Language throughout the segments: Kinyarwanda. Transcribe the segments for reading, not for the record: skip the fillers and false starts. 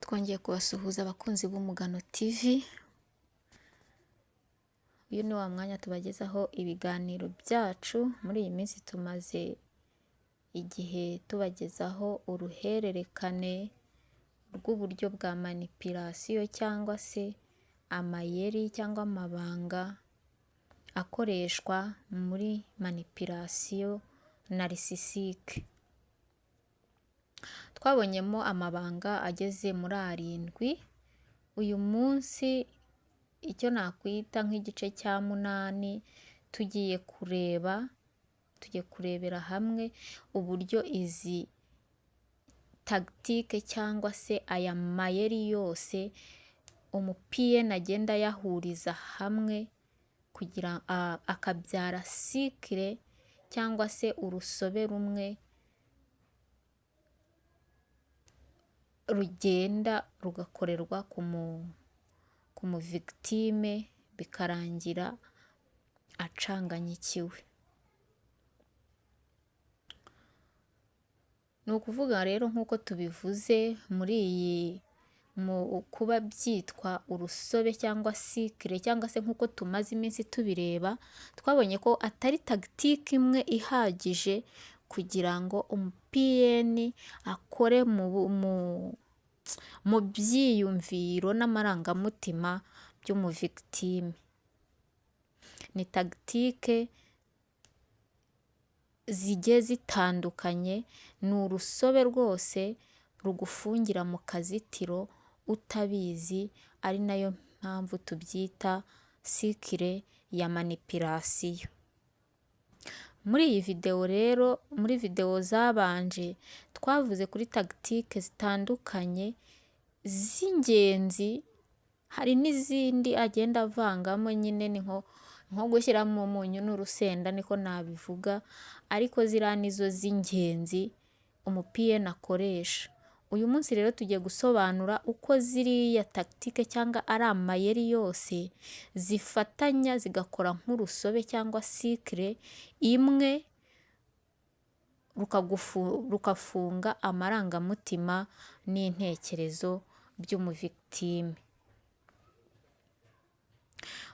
Twongeye kubasuhuza abakunzi b'Umugano TV. Uyu ni wa mwanya tubagezaho ibiganiro byacu. Muri iyi minsi tumaze igihe tubagezaho uruhererekane rw'uburyo bwa manipulation cyangwa se amayeri cyangwa amabanga akoreshwa muri manipulation narcissistique. Twabonyemo amabanga ageze muri 7. Uyu munsi icyo nakwita nk'igice cya 8 tugiye kurebera hamwe uburyo izi tactique cyangwa se aya mayeri yose umupiyeni agenda yahuriza hamwe kugira akabyara cycle cyangwa se urusobe rumwe rugenda rugakorerwa ku mu victime bikarangira acanganyikiwe. Ni ukuvuga rero nk'uko tubivuze mu kuba byitwa urusobe cyangwa cycle cyangwa se nk'uko tumaze iminsi tubireba, twabonye ko atari tactique imwe ihagije kugira ngo umupiyeni akore mu byiyumviro n'amarangamutima by'umu victime. Ni tactique zigiye zitandukanye, ni urusobe rwose rugufungira mu kazitiro utabizi, ari nayo mpamvu tubyita cycle ya manipulation. Muri iyi video rero, muri video zabanje twavuze kuri tactique zitandukanye z'ingenzi, hari n'izindi agenda avangamo, nyine ni nko gushyiramo umunyu n'urusenda niko nabivuga, ariko ziriya nizo z'ingenzi umupiyeni akoresha. Uyu munsi rero tugiye gusobanura uko ziriya tactique cyangwa ari amayeri yose zifatanya zigakora nk'urusobe cyangwa cycle imwe, rukafunga amarangamutima n'intekerezo by'umu victime.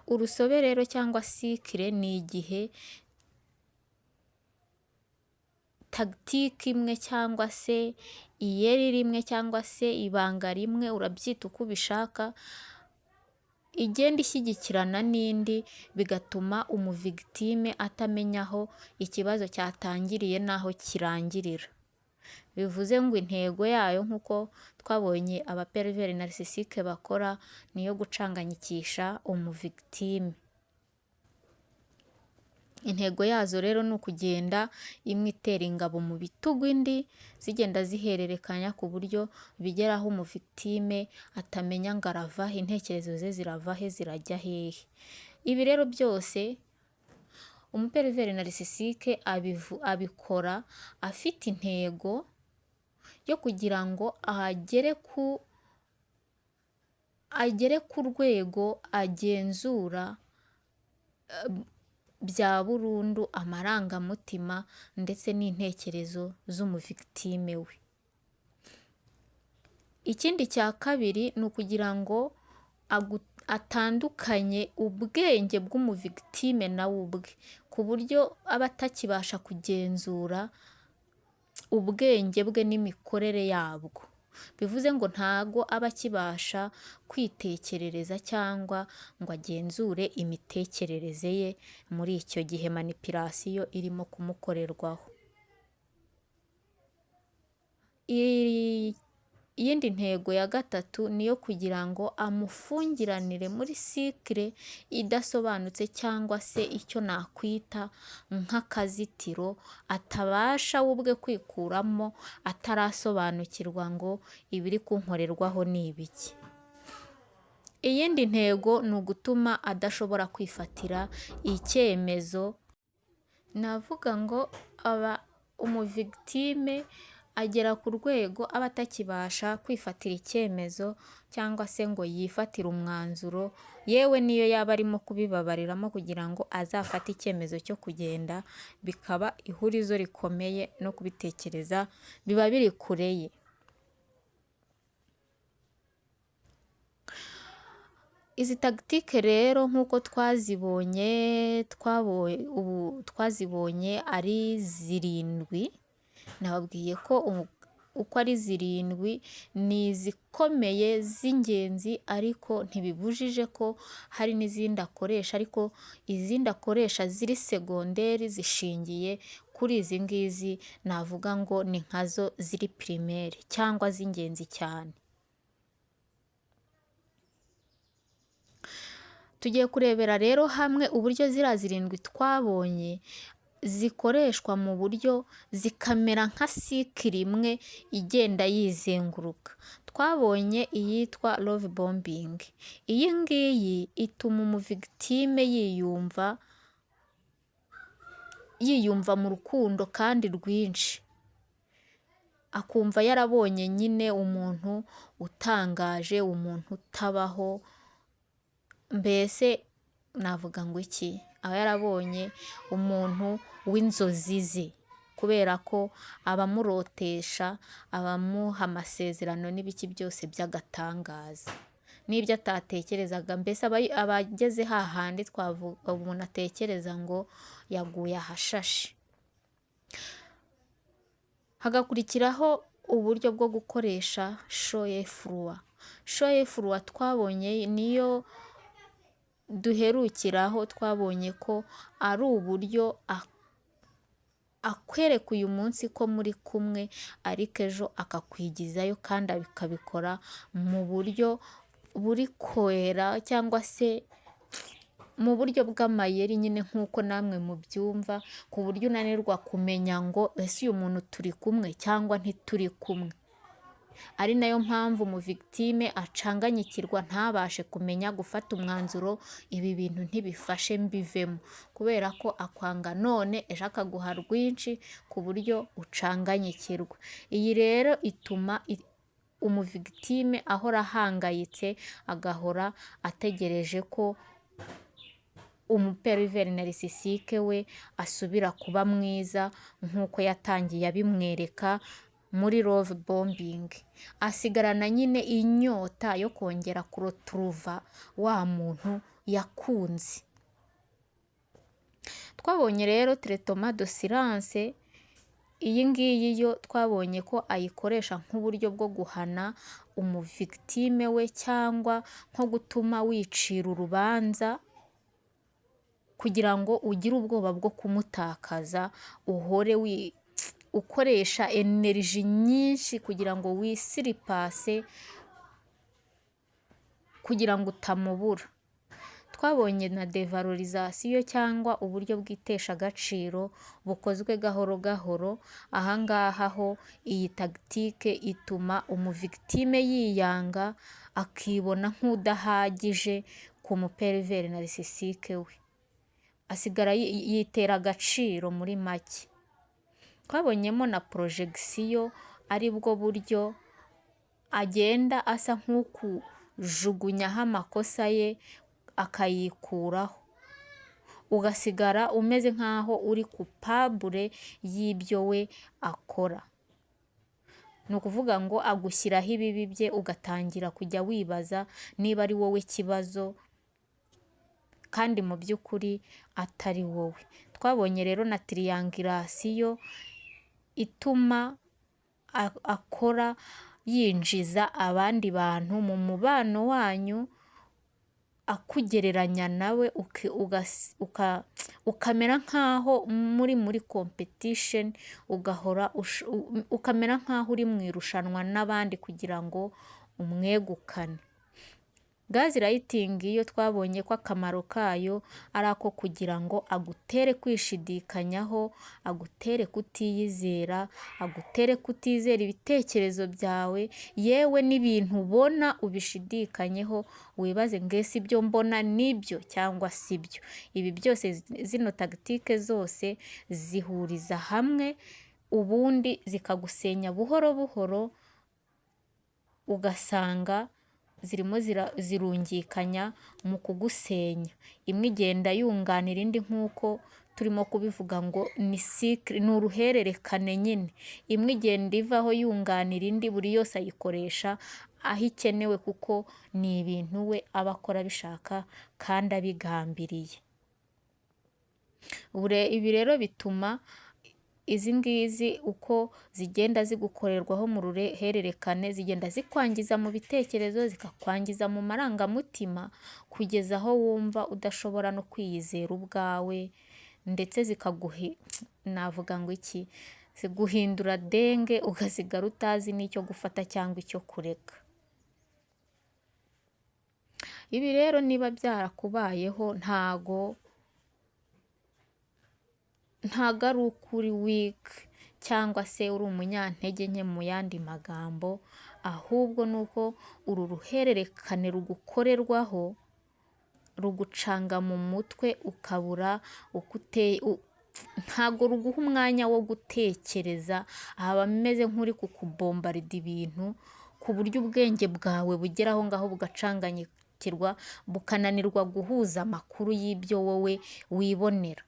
Urusobe rero cyangwa cycle ni igihe tactique imwe cyangwa se iyeri rimwe cyangwa se ibanga rimwe, urabyita uko ubishaka, igenda ishyigikirana n'indi bigatuma umu victime atamenya aho ikibazo cyatangiriye n'aho kirangirira. Bivuze ngo intego yayo nk'uko twabonye abapervers narcissique bakora niyo gucanganyikisha umu victime. Intego yazo rero ni ukugenda imwe itera ingabo mu bitugu indi, zigenda zihererekanya ku buryo bigeraho umu victime atamenya ngo arava he, intekerezo ze zirava he, zirajya hehe. Ibi rero byose umupervers narcissique abikora afite intego yo kugira ngo agere ku rwego agenzura bya burundu amarangamutima ndetse n'intekerezo z'umu victime we. Ikindi cya kabiri ni ukugira ngo atandukanye ubwenge bw'umu victime nawe ubwe, ku buryo aba atakibasha kugenzura ubwenge bwe n'imikorere yabwo. Bivuze ngo ntago aba akibasha kwitekerereza cyangwa ngo agenzure imitekerereze ye muri icyo gihe manipulation irimo kumukorerwaho. Iyindi ntego ya gatatu niyo kugira ngo amufungiranire muri cycle idasobanutse cyangwa se icyo nakwita nk'akazitiro atabasha we ubwe kwikuramo, atarasobanukirwa ngo ibiri kunkorerwaho ni ibiki. Iyindi ntego ni ugutuma adashobora kwifatira icyemezo. Navuga ngo umu victime agera ku rwego aba atakibasha kwifatira icyemezo cyangwa se ngo yifatire umwanzuro, yewe niyo yaba arimo kubibabariramo kugira ngo azafate icyemezo cyo kugenda, bikaba ihurizo rikomeye no kubitekereza biba biri kure ye. Izi tagitike rero nk'uko twazibonye ari zirindwi, nababwiye ko uko ari zirindwi ni izikomeye z'ingenzi, ariko ntibibujije ko hari n'izindi akoresha, ariko izindi akoresha ziri segonderi zishingiye kuri izi ngizi, navuga ngo ni nkazo ziri pirimeri cyangwa z'ingenzi cyane. Tugiye kurebera rero hamwe uburyo ziriya zirindwi twabonye zikoreshwa mu buryo zikamera nka sikiri imwe igenda yizenguruka. Twabonye iyitwa love bombing. Iyi ngiyi ituma umuvigitime yiyumva mu rukundo kandi rwinshi, akumva yarabonye nyine umuntu utangaje, umuntu utabaho, mbese navuga ngo iki, aba yarabonye umuntu w'inzozi ze, kubera ko abamurotesha, abamuha amasezerano n'ibiki byose by'agatangaza, n'ibyo atatekerezaga, mbese aba ageze hahandi umuntu atekereza ngo yaguye ahashashe. Hagakurikiraho uburyo bwo gukoresha shoyefurua. Shoyefurua twabonye niyo duherukiraho, twabonye ko ari uburyo akwereka uyu munsi ko muri kumwe, ariko ejo akakwigizayo kandi akabikora mu buryo buri kwera cyangwa se mu buryo bw'amayeri nyine nk'uko namwe mubyumva, ku buryo unanirwa kumenya ngo ese uyu muntu turi kumwe cyangwa ntituri kumwe. Ari nayo mpamvu umuvigitime acanganyikirwa, ntabashe kumenya gufata umwanzuro, ibi bintu ntibifashe mbivemo, kubera ko akwanga none ejo akaguha rwinshi ku buryo ucanganyikirwa. Iyi rero ituma umuvigitime ahora ahangayitse, agahora ategereje ko umuperiveri narisisike we asubira kuba mwiza nk'uko yatangiye abimwereka muri love bombing. Asigarana nyine inyota yo kongera kuroturuva wa muntu yakunze. Twabonye rero tretoma do silence. Iyi ngiyi yo twabonye ko ayikoresha nk'uburyo bwo guhana umuvigitime we, cyangwa nko gutuma wicira urubanza kugira ngo ugire ubwoba bwo kumutakaza, uhore ukoresha energy nyinshi kugira ngo wisiripase kugira ngo utamubura. Twabonye na devalorizasiyo cyangwa uburyo bw'itesha agaciro bukozwe gahoro gahoro. Ahangaha ho iyi tagitike ituma umuvigitime yiyanga, akibona nk'udahagije ku muperiveri narisisike we, asigara yitera agaciro muri make. Twabonyemo na porojegisiyo, ari bwo buryo agenda asa nk'ukujugunyaho amakosa ye akayikuraho, ugasigara umeze nk'aho uri kupabure y'ibyo we akora. Ni ukuvuga ngo agushyiraho ibibi bye, ugatangira kujya wibaza niba ari wowe kibazo kandi mu by'ukuri atari wowe. Twabonye rero na tiriyangirasiyo ituma akora yinjiza abandi bantu mu mubano wanyu, akugereranya nawe, ukamera nk'aho muri competition, ugahora ukamera nk'aho uri mu irushanwa n'abandi kugira ngo umwegukane. Gazirayitingi yo twabonye ko akamaro kayo ari ako kugira ngo agutere kwishidikanyaho, agutere kutiyizera, agutere kutizera ibitekerezo byawe, yewe n'ibintu ubona ubishidikanyeho, wibaze ngo ese ibyo mbona nibyo cyangwa sibyo. Ibi byose zino tagitike zose zihuriza hamwe, ubundi zikagusenya buhoro buhoro, ugasanga zirimo zirungikanya mu kugusenya. Imwe igenda yunganira indi nk'uko turimo kubivuga ngo ni sikiri, ni uruhererekane nyine. Imwe igenda ivaho yunganira indi, buri yose ayikoresha aho ikenewe kuko ni ibintu we aba akora abishaka kandi abigambiriye. Ibi rero bituma izi ngizi uko zigenda zigukorerwaho mu ruhererekane zigenda zikwangiza mu bitekerezo, zikakwangiza mu marangamutima, kugeza aho wumva udashobora no kwiyizera ubwawe, ndetse navuga ngo iki, ziguhindura denge ugasigara utazi n'icyo gufata cyangwa icyo kureka. Ibi rero niba byarakubayeho ntago ari uko uri weak cyangwa se uri umunyantege nke mu yandi magambo, ahubwo ni uko uru ruhererekane rugukorerwaho rugucanga mu mutwe ukabura uko uteye, ntago ruguha umwanya wo gutekereza, haba ameze nk'uri kukubombarida ibintu ku buryo ubwenge bwawe bugera aho ngaho bugacanganyikirwa, bukananirwa guhuza amakuru y'ibyo wowe wibonera.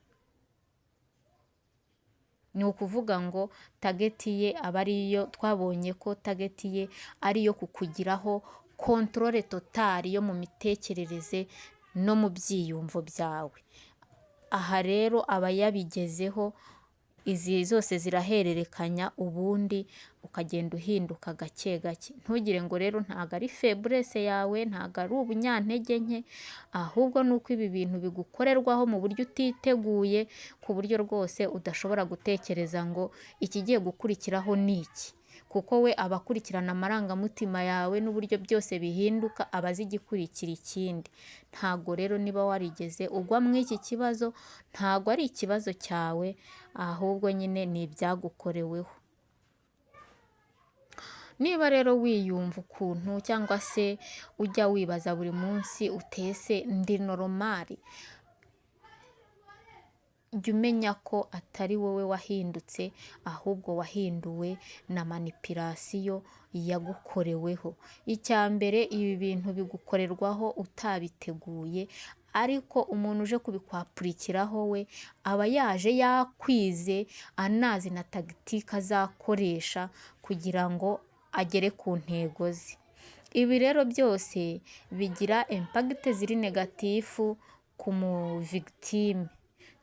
Ni ukuvuga ngo tageti ye aba ariyo, twabonye ko tageti ye ariyo kukugiraho kontorore totari yo mu mitekerereze no mu byiyumvo byawe. Aha rero aba yabigezeho, izi zose zirahererekanya, ubundi ukagenda uhinduka gake gake. Ntugire ngo rero ntago ari feburese yawe, ntago ari ubunyantege nke, ahubwo ni uko ibi bintu bigukorerwaho mu buryo utiteguye, ku buryo rwose udashobora gutekereza ngo ikigiye gukurikiraho ni iki, kuko we aba akurikirana amarangamutima yawe n'uburyo byose bihinduka, aba azi igikurikira ikindi. Ntago rero niba warigeze ugwa muri iki kibazo, ntago ari ikibazo cyawe, ahubwo nyine ni ibyagukoreweho. Niba rero wiyumva ukuntu cyangwa se ujya wibaza buri munsi utese ndi noromari, jya umenya ko atari wowe wahindutse, ahubwo wahinduwe na manipirasiyo yagukoreweho. Icya mbere, ibi bintu bigukorerwaho utabiteguye, ariko umuntu uje kubikwapurikiraho we aba yaje yakwize, anazi na tagitike azakoresha kugira ngo agere ku ntego ze. Ibi rero byose bigira impagite ziri negatifu ku muvigitime.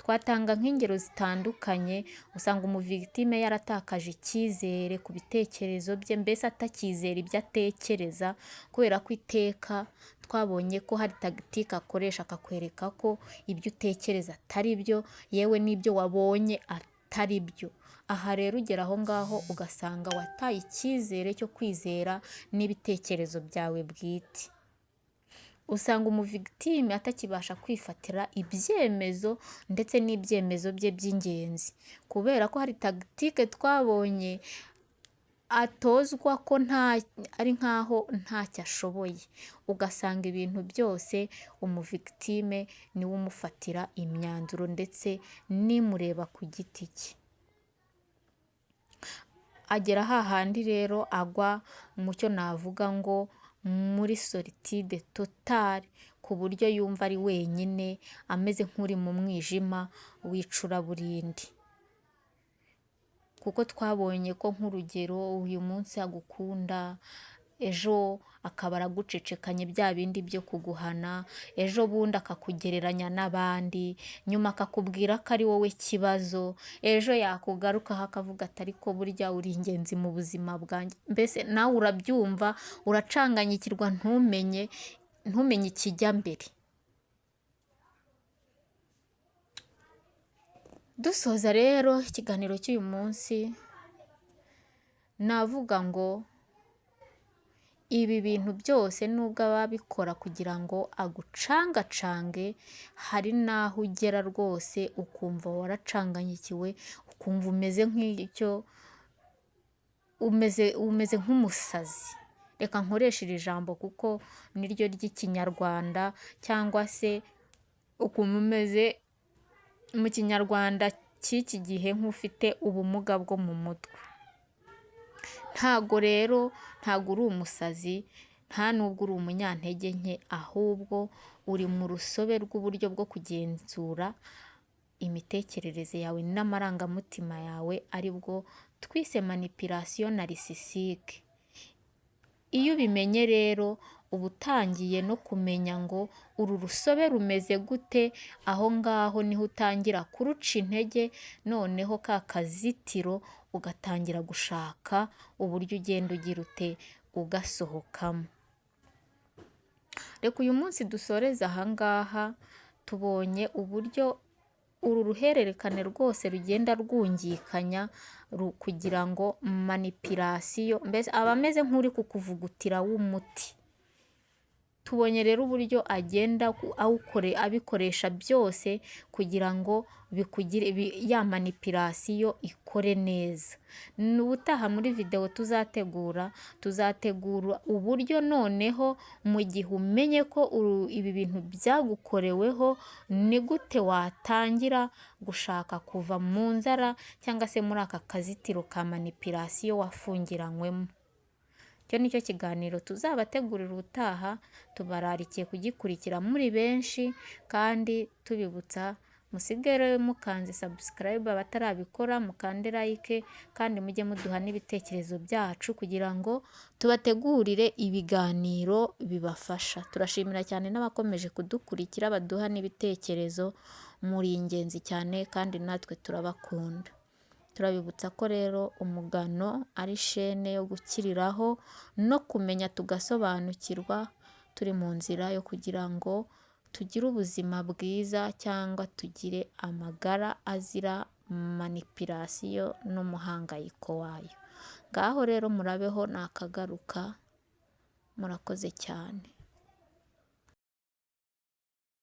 Twatanga nk'ingero zitandukanye, usanga umuvigitime yaratakaje icyizere ku bitekerezo bye, mbese atakizera ibyo atekereza, kubera ko iteka twabonye ko hari tagitike akoresha akakwereka ko ibyo utekereza atari byo, yewe n'ibyo wabonye atari byo. Aha rero ugera aho ngaho ugasanga wataye icyizere cyo kwizera n'ibitekerezo byawe bwite. Usanga umuvigitime atakibasha kwifatira ibyemezo ndetse n'ibyemezo bye by'ingenzi, kubera ko hari tagitike twabonye atozwa ko ari nkaho ntacyo ashoboye, ugasanga ibintu byose umuvigitime niwe umufatira imyanzuro ndetse n'imureba ku giti cye. Agera hahandi rero agwa mu cyo navuga ngo muri solitude totale, ku buryo yumva ari wenyine, ameze nk'uri mu mwijima w'icuraburindi. Kuko twabonye ko nk'urugero, uyu munsi agukunda, ejo akaba aragucecekanye bya bindi byo kuguhana, ejo bundi akakugereranya n'abandi, nyuma akakubwira ko ari wowe kibazo, ejo yakugarukaho akavuga ati ariko burya uri ingenzi mu buzima bwanjye. Mbese nawe urabyumva, uracanganyikirwa, ntumenye ikijya mbere. Dusoza rero ikiganiro cy'uyu munsi, navuga ngo ibi bintu byose nubwo aba abikora kugira ngo agucangacange, hari n'aho ugera rwose ukumva waracanganyikiwe, ukumva umeze umeze nk'umusazi. Reka nkoreshe iri jambo kuko niryo ry'ikinyarwanda, cyangwa se ukuntu umeze mu kinyarwanda cy'iki gihe nk'ufite ubumuga bwo mu mutwe. Ntago uri umusazi, nta nubwo uri umunyantege nke, ahubwo uri mu rusobe rw'uburyo bwo kugenzura imitekerereze yawe n'amarangamutima yawe, aribwo twise manipirasiyo narisisike. Iyo ubimenye rero uba utangiye no kumenya ngo uru rusobe rumeze gute, aho ngaho niho utangira kuruca intege, noneho ka kazitiro ugatangira gushaka uburyo ugenda ugira ute ugasohokamo. Reka uyu munsi dusoreze aha ngaha, tubonye uburyo uru ruhererekane rwose rugenda rwungikanya kugira ngo manipulasiyo, mbese aba ameze nk'uri kukuvugutira w'umuti. Tubonye rero uburyo agenda abikoresha byose kugira ngo ya manipulasiyo ikore neza. Ubutaha muri video tuzategura uburyo noneho mu gihe umenye ko ibi bintu byagukoreweho, ni gute watangira gushaka kuva mu nzara cyangwa se muri aka kazitiro ka manipulasiyo wafungiranywemo. Icyo nicyo kiganiro tuzabategurira ubutaha, tubararikiye kugikurikira muri benshi, kandi tubibutsa musigare mukanze subscribe, abatarabikora mukande like, kandi mujye muduha n'ibitekerezo byacu kugira ngo tubategurire ibiganiro bibafasha. Turashimira cyane n'abakomeje kudukurikira baduha n'ibitekerezo, muri ingenzi cyane kandi natwe turabakunda. Turabibutsa ko rero umugano ari shene yo gukiriraho no kumenya tugasobanukirwa, turi mu nzira yo kugira ngo tugire ubuzima bwiza cyangwa tugire amagara azira manipulasiyo n'umuhangayiko wayo. Ngaho rero murabeho nakagaruka, murakoze cyane.